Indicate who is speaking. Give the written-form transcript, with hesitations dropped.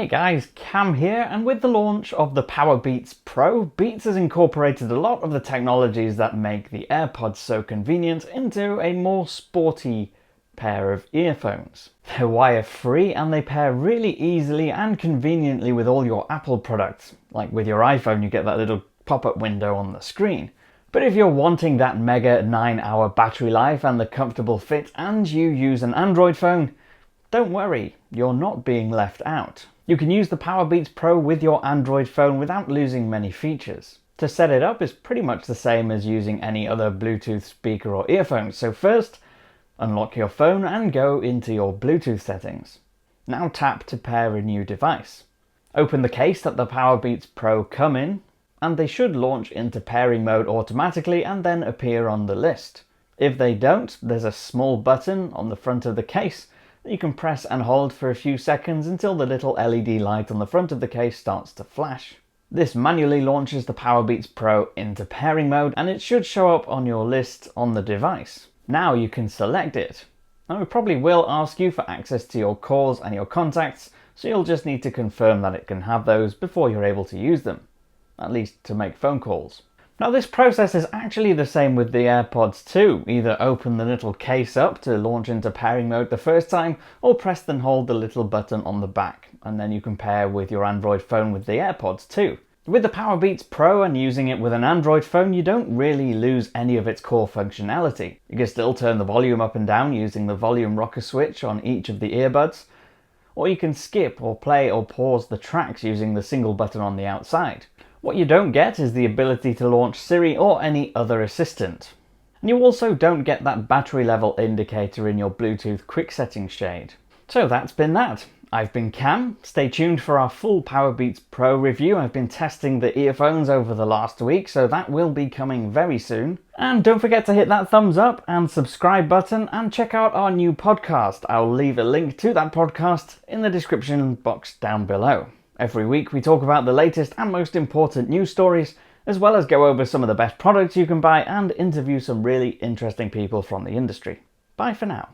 Speaker 1: Hey guys, Cam here, and with the launch of the Powerbeats Pro, Beats has incorporated a lot of the technologies that make the AirPods so convenient into a more sporty pair of earphones. They're wire-free and they pair really easily and conveniently with all your Apple products. Like with your iPhone, you get that little pop-up window on the screen. But if you're wanting that mega 9-hour battery life and the comfortable fit and you use an Android phone, don't worry, you're not being left out. You can use the Powerbeats Pro with your Android phone without losing many features. To set it up is pretty much the same as using any other Bluetooth speaker or earphones. So first, unlock your phone and go into your Bluetooth settings. Now tap to pair a new device. Open the case that the Powerbeats Pro come in, and they should launch into pairing mode automatically and then appear on the list. If they don't, there's a small button on the front of the case that you can press and hold for a few seconds until the little LED light on the front of the case starts to flash. This manually launches the Powerbeats Pro into pairing mode and it should show up on your list on the device. Now you can select it. Now it probably will ask you for access to your calls and your contacts, so you'll just need to confirm that it can have those before you're able to use them, at least to make phone calls. Now this process is actually the same with the AirPods too. Either open the little case up to launch into pairing mode the first time, or press and hold the little button on the back, and then you can pair with your Android phone with the AirPods too. With the Powerbeats Pro and using it with an Android phone, you don't really lose any of its core functionality. You can still turn the volume up and down using the volume rocker switch on each of the earbuds, or you can skip or play or pause the tracks using the single button on the outside. What you don't get is the ability to launch Siri or any other assistant. And you also don't get that battery level indicator in your Bluetooth quick settings shade. So that's been that. I've been Cam. Stay tuned for our full Powerbeats Pro review. I've been testing the earphones over the last week, so that will be coming very soon. And don't forget to hit that thumbs up and subscribe button and check out our new podcast. I'll leave a link to that podcast in the description box down below. Every week we talk about the latest and most important news stories, as well as go over some of the best products you can buy and interview some really interesting people from the industry. Bye for now.